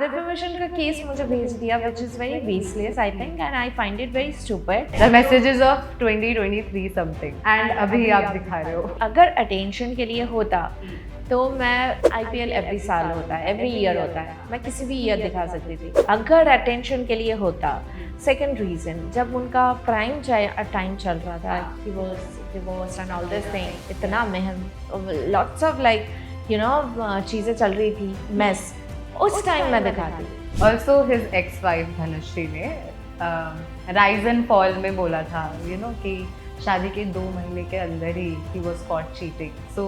Defamation का case मुझे भेज दिया which is very baseless I think and I find it very stupid. The messages of 2023 something and अभी आप दिखा रहे हो. अगर अटेंशन के लिए होता तो मैं IPL एवरी साल होता है, एवरी ईयर होता है, मैं किसी भी ईयर दिखा सकती थी. अगर अटेंशन के लिए होता, सेकंड रीजन जब उनका प्राइम टाइम चल रहा था, he was divorced and all this thing, इतना lots of like you know चीज़ें चल रही थी, mess, उस टाइम मैं दिखाती. Also his ex-wife धनुश्री ने राइज एंड फॉल में बोला था कि शादी के 2 महीने के अंदर ही he was caught cheating. So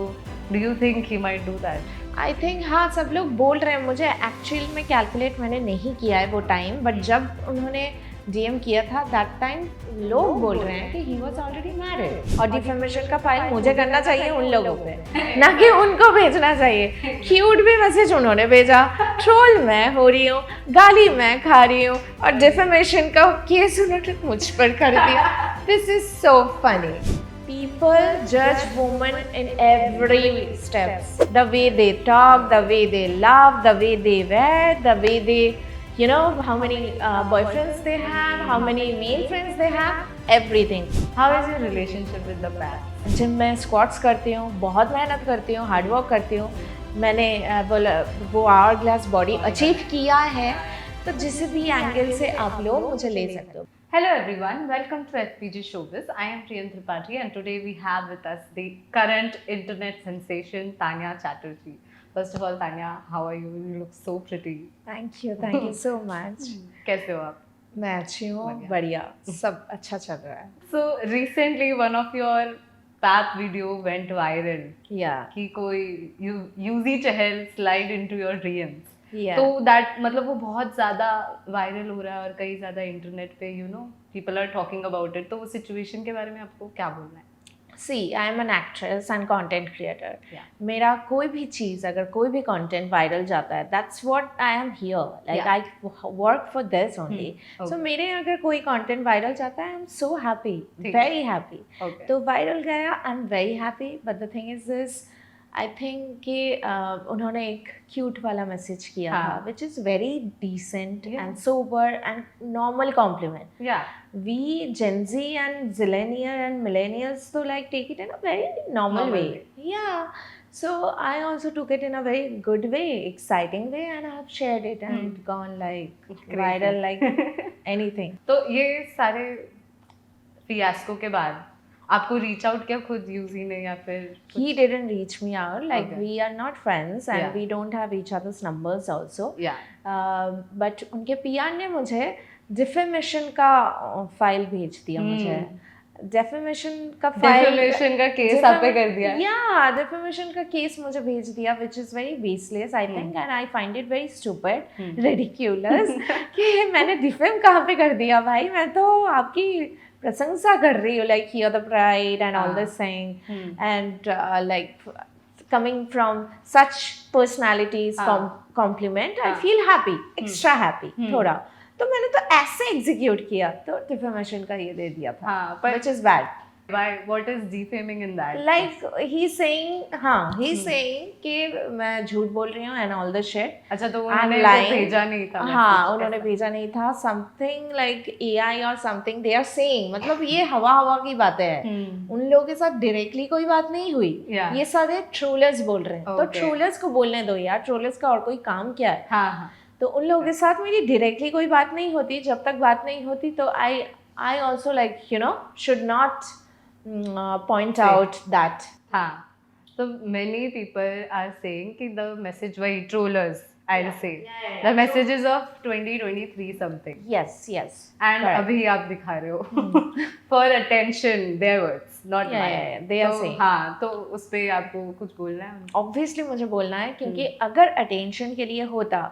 do you think he might do that? I think हाँ सब लोग बोल रहे हैं. मुझे एक्चुअल में कैलकुलेट मैंने नहीं किया है वो टाइम, बट जब उन्होंने DM किया था दैट टाइम लोग बोल रहे हैं कि he was already married. और डिफेमेशन का फाइल मुझे करना चाहिए उन लोगों पे, ना कि उनको भेजना चाहिए. क्यूट भी मैसेज उन्होंने भेजा, ट्रोल मैं हो रही हूँ, गाली मैं खा रही हूँ, और डिफेमेशन का केस उन्होंने मुझ पर कर दिया. This is so funny. People judge women in every steps. The way they talk, the way they laugh, the way they wear, the way they, how many boyfriends they have, how many male friends they have, everything. How is your relationship with the past? Gym में squats करती हूँ, बहुत मेहनत करती हूँ, hard work करती हूँ. मैंने वो आवर ग्लास बॉडी अचीव किया है, तो जिस भी एंगल से आप लोग मुझे ले सकते हो. Hello everyone, welcome to FPG Showbiz. I am Priyan Tripathi and today we have with us the current internet sensation Tanya Chatterjee. First of all, Tanya, how are you? You look so pretty. Thank you so much. कैसे हो आप? मैं अच्छी हूँ, बढ़िया, सब अच्छा चल रहा है. So recently one of your pap video went viral. Yeah. कि कोई Yuzi Chahal slide into your DMs. Yeah. तो दैट मतलब वो बहुत ज़्यादा वायरल हो रहा है और कई ज़्यादा इंटरनेट पे people are talking about it. तो उस सिचुएशन के बारे में आपको क्या बोलना है? See, I am an actress and content creator. Yeah. मेरा कोई भी चीज़ अगर कोई भी content वायरल जाता है, that's what I am here. Like Yeah. I work for this only. Okay. So मेरे अगर कोई content वायरल जाता है, I am so happy, very happy. Okay. तो वायरल गया, I am very happy. But the thing is this, I think कि उन्होंने एक क्यूट वाला मैसेज किया था, which is very decent and sober and normal compliment. Yeah. We Gen Z and Zillennial and Millennials so like take it in a very normal way. Yeah. So I also took it in a very good way, exciting way, and I have shared it and gone like viral like anything. तो ये सारे fiasco के बाद आपको reach out किया खुद UG ने या फिर He didn't reach me out. Like Okay. we are not friends and Yeah. we don't have each other's numbers also. Yeah. But उनके PR ने मुझे डिफेमेशन का फाइल भेज दिया मुझे. डेफेमेशन का Defamation का केस आप पे कर दिया. या डेफेमेशन का केस मुझे भेज दिया which is very baseless I think and I find it very stupid, ridiculous कि मैंने डिफेम कहाँ पे कर दिया भाई. मैं तो आपकी प्रशंसा कर रही हूँ, like here the pride and all this thing and like coming from such personalities compliment I feel happy, extra happy थोड़ा. तो मैंने तो ऐसे एग्जीक्यूट किया तो डिफेमेशन का ये दे दिया था. हाँ, but which is bad. Why? What is defaming in that? Like he's saying कि मैं झूठ बोल रही हूँ and all this shit. अच्छा तो I'm उन्होंने lying. वो भेजा नहीं था. हाँ उन्होंने भेजा नहीं था. Something like AI or something they are saying. मतलब ये हवा की बातें हैं. उन लोगों के साथ डायरेक्टली कोई बात नहीं हुई. Yeah. ये सारे ट्रोलर्स बोल रहे हैं. तो Okay. ट्रोलर्स को बोलने दो यार. ट्रोलर्स का और कोई काम क्या है? हाँ. तो उन लोगों के साथ मेरी डायरेक्टली कोई बात नहीं होती. जब तक बात नहीं होती तो I also like should not point out that. हाँ. So many people are saying कि the message by trollers I'll say the messages of 2023 something. Yes. And Correct. अभी आप दिखा रहे हो for attention their words not mine. Yeah, they are saying. हाँ तो उस पे आपको कुछ बोलना है? Obviously मुझे बोलना है क्योंकि अगर अटेंशन के लिए होता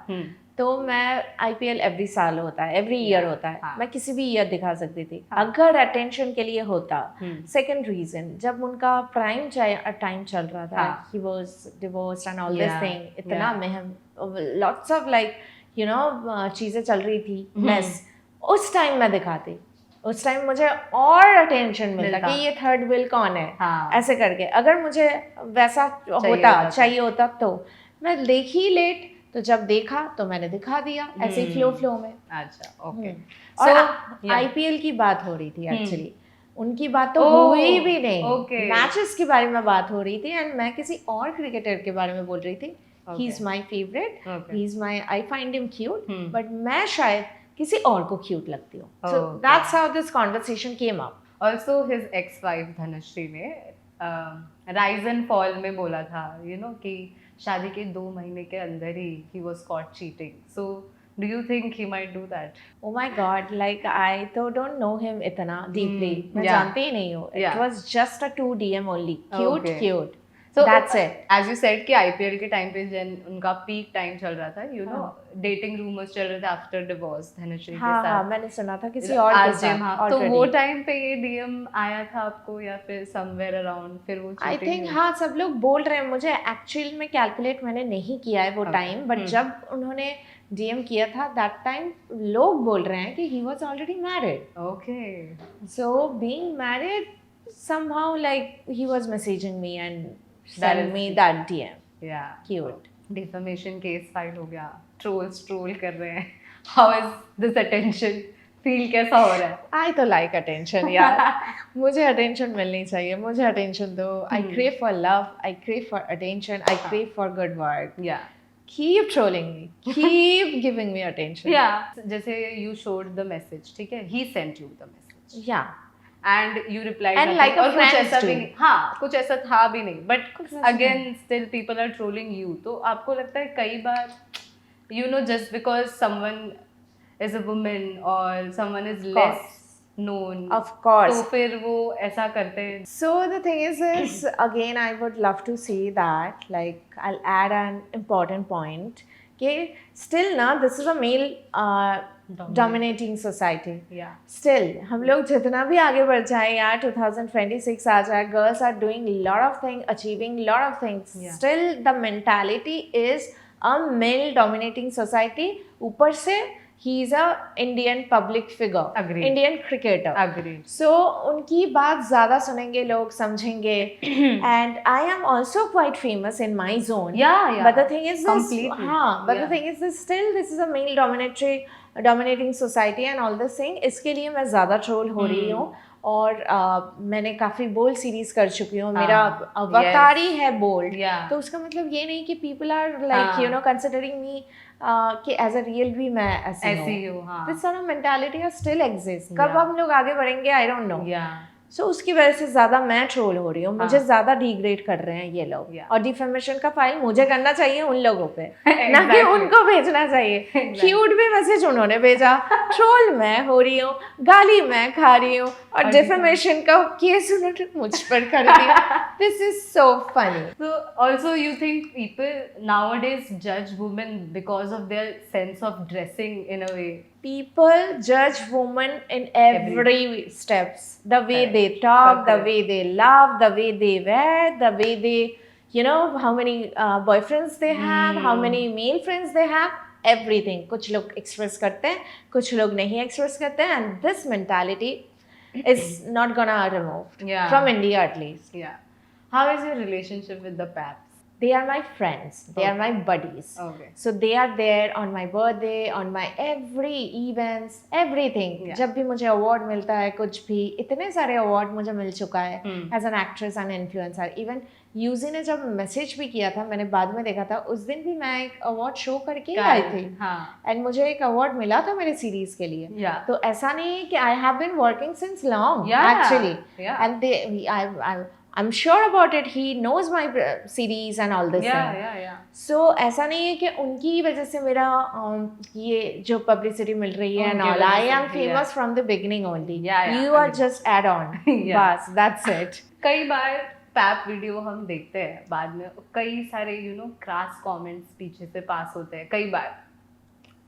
तो मैं IPL एवरी साल होता है, एवरी ईयर होता है, मैं किसी भी ईयर दिखा सकती थी. अगर अटेंशन के लिए होता, सेकंड रीजन जब उनका प्राइम टाइम चल रहा था, he was divorced and all this thing, इतना lots of like चीज़ें चल रही थी, mess, उस टाइम मैं दिखाती. उस टाइम मुझे और अटेंशन मिलता कि ये थर्ड व्हील कौन है. ऐसे करके अगर मुझे वैसा चाहिए होता तो मैं देखी लेट तो जब देखा तो मैंने दिखा दिया ऐसे ही फ्लो में। अच्छा ओके। और yeah. आईपीएल की बात हो रही थी एक्चुअली, उनकी बात तो Oh, हुई भी नहीं, okay. मैचेस के बारे में बात हो रही थी एंड मैं किसी और क्रिकेटर के बारे में बोल रही थी। He is my favourite, he is my, I find him cute, but मैं शायद किसी और को क्यूट लगती हूँ। So that's how this conversation came up. Also his ex wife Dhanashree ने राइज एंड फॉल में बोला था कि शादी के 2 महीने के अंदर he was caught cheating. So do you think he might do that? Oh my God, like I तो don't know him इतना deeply, मैं yeah. जानती ही नहीं हूँ। It Yeah. was just a 2 DM only, cute, Okay. cute. So That's it. As you said कि IPL के time पे जन उनका पीक टाइम चल रहा था, डेटिंग रूमर्स चल रहे थे आफ्टर डिवोर्स धनश्री के हाँ साथ। हाँ, मैंने सुना था किसी और के साथ हाँ, तो वो टाइम पे ये डीएम आया था आपको या फिर समवेयर अराउंड फिर वो आई थिंक हाँ, सब लोग बोल रहे हैं, मुझे एक्चुअल में कैलकुलेट मैंने नहीं किया है वो टाइम, बट जब उन्होंने डीएम किया था दैट टाइम लोग बोल रहे हैं कि he was already married. Okay. So being married somehow like he was messaging me and sent me that DM। या Cute। डिफेमेशन केस फाइल हो गया, ट्रोल्स ट्रोल कर रहे हैं। How is this attention? Feel कैसा हो रहा है? आई तो लाइक अटेंशन यार, मुझे अटेंशन मिलनी चाहिए, मुझे अटेंशन दो। आई crave for love, I crave for attention, I crave for good work. या कीप ट्रोलिंग मी, कीप गिविंग मी अटेंशन। या जैसे यू शोड द मैसेज, ठीक है, ही सेंट यू द मैसेज या and you replied And like a और कुछ friends ऐसा भी too. नहीं, हाँ कुछ ऐसा था भी नहीं, बट कुछ ऐसा again still people are trolling you. तो आपको लगता है कई बार just because someone is a women और someone is less known, of course, तो फिर वो ऐसा करते हैं? so the thing is again I would love to say that, like I'll add an important point कि still ना this is a male dominating society। या Still हम लोग जितना भी आगे बढ़ जाए यार, 2026 आ जाए, girls are doing lot of things, achieving lot of things, Yeah. still the mentality is a male dominating society। ऊपर से he is a Indian public figure, Agreed. Indian cricketer। Agreed. So उनकी बात ज़्यादा सुनेंगे लोग, समझेंगे। And I am also quite famous in my zone। Yeah. But the thing is this, Completely. हाँ, but Yeah. the thing is this, still this is a male dominating society and all this thing। इसके लिए मैं ज़्यादा troll हो रही हूँ और मैंने काफ़ी बोल्ड सीरीज कर चुकी हूँ। मेरा अवतार ही है बोल्ड। Yeah. तो उसका मतलब ये नहीं कि पीपल आर लाइक कंसिडरिंग मी कि एज अ रियल भी मैं ऐसी हूँ। हाँ। This sort of mentality still exist. कब हम लोग आगे बढ़ेंगे आई डोंट नो। सो उसकी वजह से ज्यादा मैं ट्रोल हो रही हूँ, मुझे ज्यादा डिग्रेड कर रहे हैं ये लोग। और डिफेमेशन का फाइल मुझे करना चाहिए उन लोगों पे, ना कि उनको भेजना चाहिए। क्यूट भी मैसेज उन्होंने भेजा, ट्रोल मैं हो रही हूँ, गाली मैं खा रही हूँ, और डिफेमेशन का केस उन्होंने मुझ पर कर दिया। This is so funny. So also you think people nowadays judge women because of their sense of dressing in a way? People judge women in every steps, the way they talk, the way they laugh, the way they wear, the way they how many boyfriends they have, how many male friends they have, everything। कुछ लोग express करते हैं, कुछ लोग नहीं express करते हैं, and this mentality is not gonna remove from India at least। How is your relationship with the Paps? They are my friends, they are my buddies। Okay. So they are there on my birthday, on my every events, everything। जब भी मुझे award मिलता है, कुछ भी, इतने सारे award मुझे मिल चुका है as an actress and influencer। Even Yuzi ने जब मैसेज भी किया था, मैंने बाद में देखा था, उस दिन भी मैं एक अवार्ड शो करके आई थी एंड मुझे एक अवार्ड मिला था मेरे सीरीज के लिए। तो ऐसा नहीं है कि I have been working since long actually, and I'm sure about it, he knows my series and all this thing। So ऐसा नहीं है कि उनकी वजह से मेरा ये जो publicity मिल रही है and all, I am famous from the beginning only। You are just add on। बस that's it। कई बार पैप वीडियो हम देखते हैं, बाद में कई सारे क्रास कमेंट्स पीछे से पास होते हैं, कई बार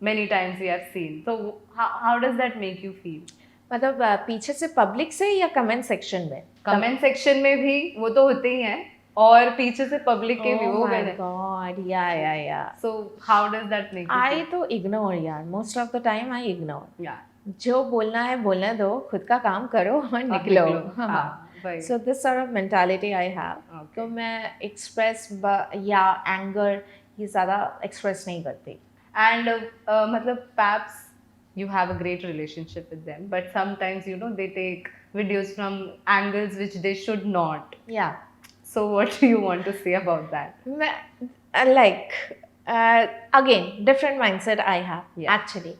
many times we have seen। तो how does that make you feel? मतलब पीछे से पब्लिक से या कमेंट सेक्शन में? कमेंट सेक्शन में भी वो तो होते ही हैं, और पीछे से पब्लिक के भी वो गए। God yeah so how does that make you? I तो इग्नोर यार, most of the time I ignore. या जो बोलना है बोलने दो, खुद का काम करो और निकलो। So this sort of mentality I have. तो मैं एक्सप्रेस या एंगर ये ज़्यादा एक्सप्रेस नहीं करती. And matlab perhaps you have a great relationship with them, but sometimes you know they take videos from angles which they should not. Yeah. So what do you want to say about that? Like again, different mindset I have. Yeah. Actually,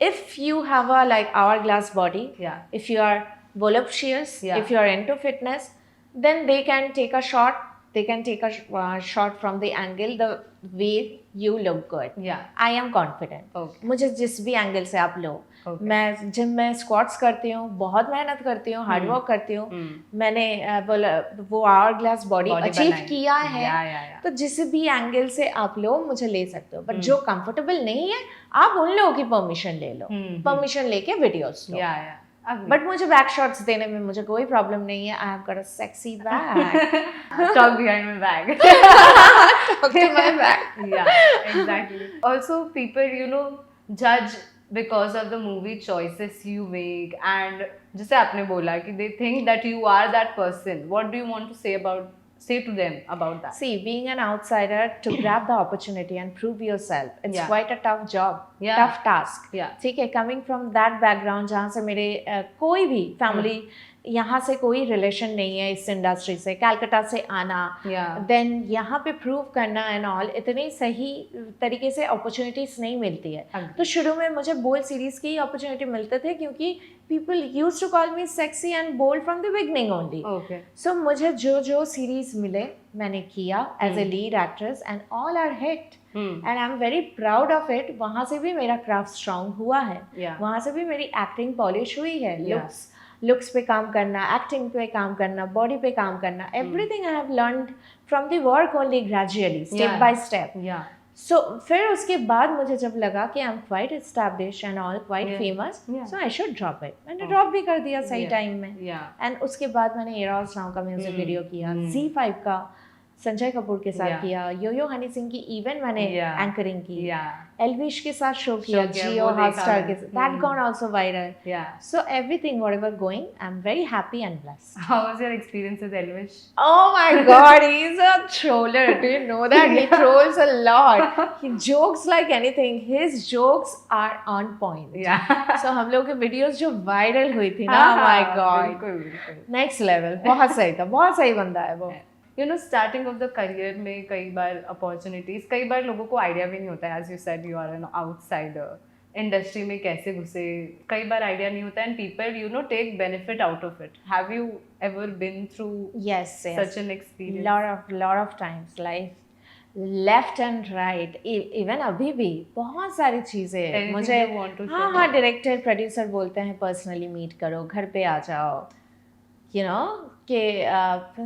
if you have a like hourglass body, Yeah. if you are voluptuous, Yeah. if you are into fitness, then they can take a shot. They can take a shot from the angle the way you look good. Yeah. I am confident. Okay. मुझे जिस भी angle से आप लो, Okay. मैं gym में squats करती हूँ, बहुत मेहनत करती हूँ, हार्ड वर्क करती हूँ, मैंने वो आवर ग्लास बॉडी अचीव बनाई. किया है. Yeah. तो जिस भी एंगल से आप लो मुझे ले सकते हो, बट जो कंफर्टेबल नहीं है आप उन लोगों की परमिशन ले लो, परमिशन लेके वीडियोस लो. Yeah. बट मुझे बैक शॉट्स देने में मुझे कोई प्रॉब्लम नहीं है. आई have got a sexy back. Talk behind my back. Talk to my back. Yeah, exactly. Also, people, you know, judge because of the movie choices you make, and जैसे आपने बोला कि they think that you are that person. What do you want to say to them about that? See, being an outsider, to grab the opportunity and prove yourself, it's Yeah. quite a tough job, Yeah. tough task. Yeah. ठीक है, coming from that background जहाँ से मेरे कोई भी family यहाँ से कोई रिलेशन नहीं है इस इंडस्ट्री से, कलकत्ता से आना, Yeah. देन यहाँ पे प्रूव करना एंड ऑल, इतनी सही तरीके से अपॉर्चुनिटीज नहीं मिलती है. तो शुरू में मुझे बोल्ड सीरीज की अपॉर्चुनिटी मिलते थे क्योंकि people used to call me sexy and bold from the beginning only. Okay. So मुझे जो सीरीज मिले मैंने किया as a lead actress and all are hit and I am very proud of it. वहाँ से भी मेरा क्राफ्ट स्ट्रांग हुआ है, Yeah. वहाँ से भी मेरी एक्टिंग पॉलिश हुई है. Yeah. लुक्स पे काम करना, एक्टिंग पे काम करना, बॉडी पे काम करना, everything I have learned from the work only gradually, step Yeah. By step. Yeah. सो फिर उसके बाद मुझे जब लगा कि I am quite establish and all quite Yeah. Famous, Yeah. So I should drop it. मैंने ड्रॉप भी कर दिया सही Yeah. टाइम में. Yeah. एंड उसके बाद मैंने एरॉस नाउ का म्यूजिक वीडियो किया, Z5 का संजय कपूर के साथ Yeah. किया, यो हनी सिंह की इवेंट मैंने Yeah. एंकरिंग की, Yeah. एलविश के साथ शो किया, किया, जियो वो देखा हॉटस्टार के मैंने. साथ, that gone also viral. Yeah. So everything, whatever going, I'm very happy and blessed. How was your experience with Elvish? Oh my God, he's a troller. Do you know that? He trolls a lot. He jokes like anything. His jokes are on point. Yeah. So हम लोग के videos जो viral हुई थी ना, my God, बिल्कुल. next level. बहुत सही था, बहुत सही बंदा है वो. You know starting of the career में कई बार अपॉर्चुनिटीज, कई बार लोगों को आइडिया भी नहीं होता है. As you said you are an outsider, industry में कैसे घुसे, कई बार आइडिया नहीं होता and people you know take benefit out of it. Have you ever been through Yes. Such an experience? lot of times, like left and right, even अभी भी बहुत सारी चीजें Anything मुझे you want to हाँ share? हाँ director producer बोलते हैं पर्सनली मीट करो, घर पे आ जाओ, यू नो कि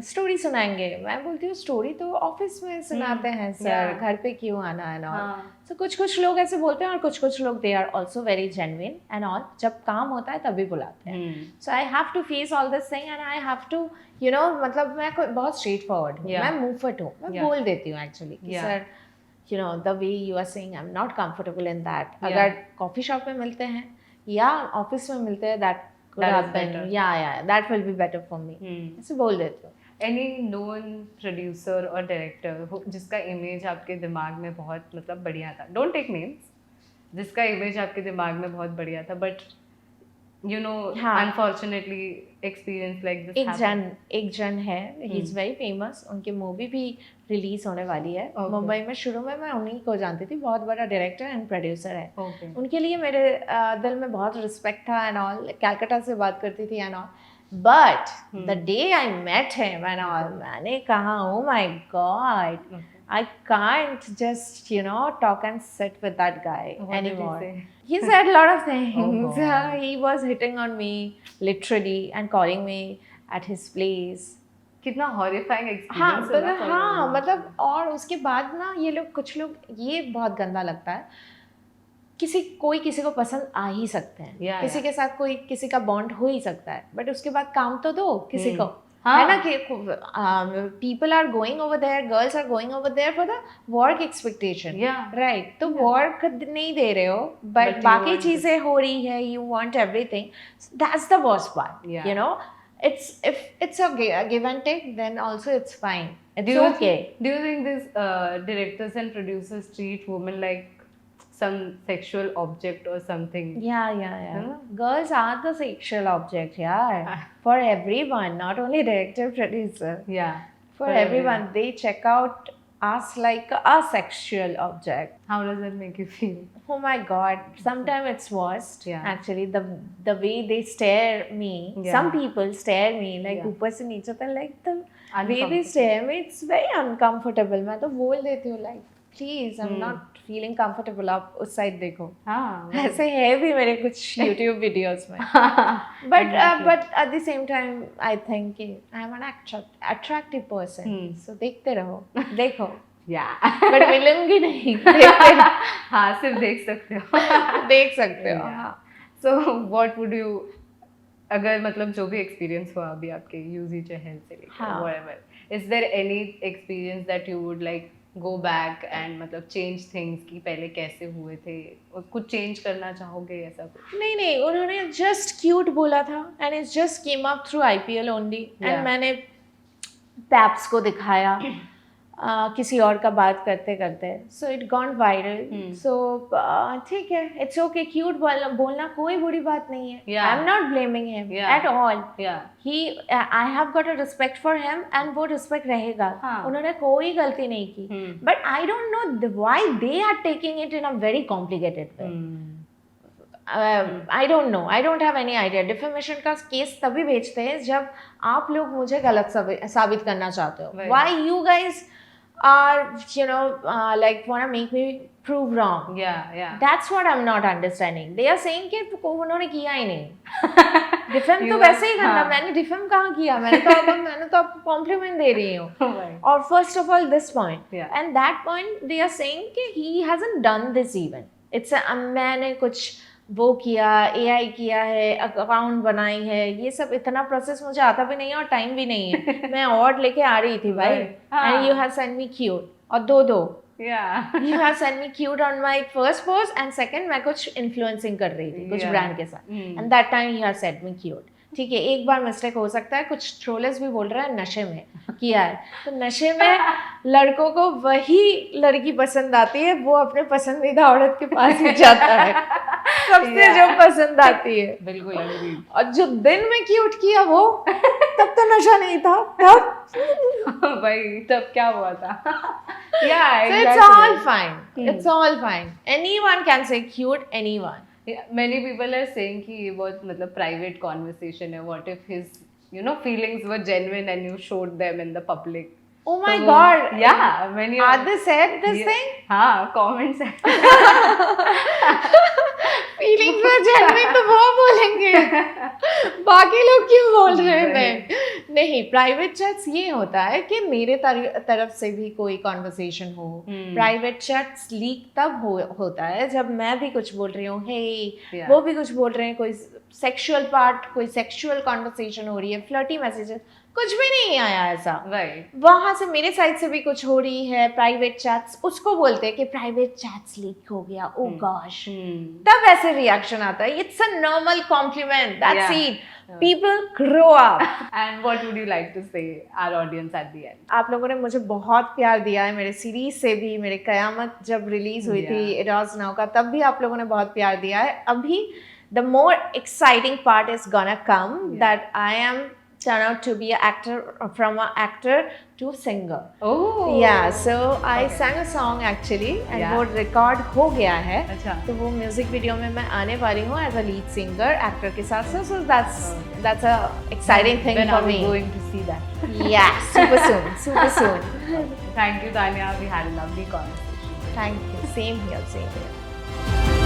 स्टोरी सुनाएंगे. मैं बोलती हूँ स्टोरी तो ऑफिस में सुनाते हैं सर, Yeah. घर पे क्यों आना है ना. हाँ. तो कुछ लोग ऐसे बोलते हैं और कुछ लोग they are also very genuine and all. जब काम होता है तभी बुलाते हैं. So I have to face all this thing and I have to you know, मतलब मैं बहुत स्ट्रेट फॉरवर्ड हूँ. Yeah. मैं मूवफट हूँ, मैं Yeah. बोल देती हूँ एक्चुअली कि Yeah. Sir you know the way you are saying I am not comfortable in that. Yeah. अगर कॉफी शॉप में मिलते हैं या ऑफिस में मिलते हैं, that could That is happen. better. Yeah, that will be better for me. ऐसे बोल देती हूँ. एनी नोन प्रोड्यूसर और डायरेक्टर जिसका इमेज आपके दिमाग में बहुत मतलब बढ़िया था, डोंट टेक नेम्स, जिसका इमेज आपके दिमाग में बहुत बढ़िया था बट यू नो हाँ. अनफॉर्चुनेटली एक्सपीरियंस लाइक दिस एक जन है, ही इज वेरी फेमस. उनकी मूवी भी रिलीज होने वाली है मुंबई में. शुरू में मैं उन्हीं को जानती थी, बहुत बड़ा डायरेक्टर एंड प्रोड्यूसर है. ओके. उनके लिए मेरे दिल में बहुत रिस्पेक्ट था एंड ऑल. कलकत्ता से बात करती थी and all. But the day I met him and all, मैंने कहा oh my god, I can't just, you know, talk and sit with that guy anymore. He said a lot of things. He was hitting on me literally and calling me at his place. कितना horrifying हाँ experience है ना. मतलब और उसके बाद ना ये लोग, कुछ लोग, ये बहुत गंदा लगता है. कोई किसी को पसंद आ ही सकते हैं. Yeah, किसी के साथ कोई किसी का बॉन्ड हो ही सकता है, बट उसके बाद काम तो दो किसी को. हाँ. है ना कि people are going over there, girls are going over there for the work expectation. Yeah. Right. तो work नहीं दे रहे हो, But but you बाकी want चीजें हो रही है, you want everything. So that's the worst part. Yeah. You know, if it's a give and take, then also it's fine. It's okay. Do you think these directors and producers treat women like some sexual object or something? Yeah. Huh? Girls are the sexual object, yeah. For everyone, not only director, producer. Yeah. For everyone, they check out us like a sexual object. How does that make you feel? Oh my God! Sometimes it's worst. Yeah. Actually, the way they stare me. Yeah. Some people stare me like Yeah. ऊपर से नीचे तक, like the way they Uncomfortable. stare me. It's very uncomfortable. मैं तो बोल देती हूँ like please, I'm not feeling comfortable. आप उस side देखो. हाँ. ऐसे है भी मेरे कुछ YouTube videos में. But at the same time, I think I'm an attractive person. So देखते रहो, देखो. Yeah. But मिलूंगी नहीं. देखते रहो. हाँ, सिर्फ देख सकते हो. देख सकते हो. हाँ. So what would you, अगर मतलब जो भी एक्सपीरियंस हुआ अभी आपके यूजी चहल से लेकर हाँ. whatever, is there any experience that you would like go back and मतलब change things कि पहले कैसे हुए थे और कुछ change करना चाहोगे ऐसा कुछ? नहीं उन्होंने just cute बोला था and it just came up through IPL only Yeah. and मैंने पैप्स को दिखाया किसी और का बात करते करते सो इट गॉन वायरल सो ठीक है इट्स ओके क्यूट बोलना कोई बुरी बात नहीं है Yeah. I am not blaming him Yeah. At all Yeah. I have got a respect for him and वो रिस्पेक्ट रहेगा हाँ. उन्होंने कोई गलती नहीं की but I don't know why they are taking it in a very complicated way I don't know I don't have any idea defamation का case तभी भेजते हैं जब आप लोग मुझे गलत साबित करना चाहते हो Right. Why you guys are like want to make me prove wrong. Yeah. That's what I'm not understanding. They are saying कि उन्होंने किया ही नहीं डिफेम तो वैसे ही करना मैंने डिफेम कहाँ किया मैंने तो आपको कॉम्प्लीमेंट दे रही हूँ और first of all this point and that point they are saying कि he hasn't done this even it's मैंने कुछ वो किया AI किया है अकाउंट बनाई है ये सब इतना प्रोसेस मुझे आता भी नहीं है और टाइम भी नहीं है मैं अवार्ड लेके आ रही थी भाई and you have send me cute और दो you have send me cute on my first post and second मैं कुछ इन्फ्लुएंसिंग कर रही थी कुछ ब्रांड के साथ and that time you have send me cute ठीक है एक बार मिस्टेक हो सकता है कुछ ट्रोलर्स भी बोल रहे हैं नशे में किया है तो नशे में लड़कों को वही लड़की पसंद आती है वो अपने पसंदीदा औरत के पास ही जाता है सबसे जो पसंद आती है बिल्कुल और जो दिन में क्यूट किया वो तब तो नशा नहीं था तब भाई तब क्या हुआ था So it's all fine. It's all fine. Anyone can say cute. Anyone. Many people are saying कि ये बहुत मतलब private conversation है. What if his feelings were genuine and you showed them in the public? Oh my God. Yeah. Many Are they said this thing? हाँ comments है. Feelings were genuine तो वो बोलेंगे बाकी लोग क्यों बोल रहे थे नहीं प्राइवेट चैट्स ये होता है कि मेरे तरफ से भी कोई कॉन्वर्सेशन हो प्राइवेट चैट्स लीक तब होता है जब मैं भी कुछ बोल रही हूँ हे वो भी कुछ बोल रहे हैं कोई सेक्सुअल पार्ट कोई सेक्सुअल कॉन्वर्सेशन हो रही है फ्लर्टी मैसेजेस कुछ भी नहीं आया ऐसा वहां से मेरे साइड से भी कुछ हो रही है प्राइवेट चैट्स उसको बोलते हैं कि प्राइवेट चैट्स लीक हो गया ओ गॉश तब ऐसे रिएक्शन आता है it's a normal compliment that's it people grow up and what would you like to say our audience at the end आप लोगों ने मुझे बहुत प्यार दिया है मेरे सीरीज से भी मेरे कयामत जब रिलीज हुई थी इराज नाउ का तब भी आप लोगों ने बहुत प्यार दिया है अभी the more exciting part is gonna come that I am turn out to be an actor from an actor to singer. Oh. Yeah, so I sang a song actually and वो record हो गया है. अच्छा. तो वो music video में मैं आने वाली हूँ as a lead singer actor के साथ so that's a exciting thing when for me. me. When are we going to see that? Yeah, super soon. Thank you, Tanya. We had a lovely conversation. Thank you. Same here.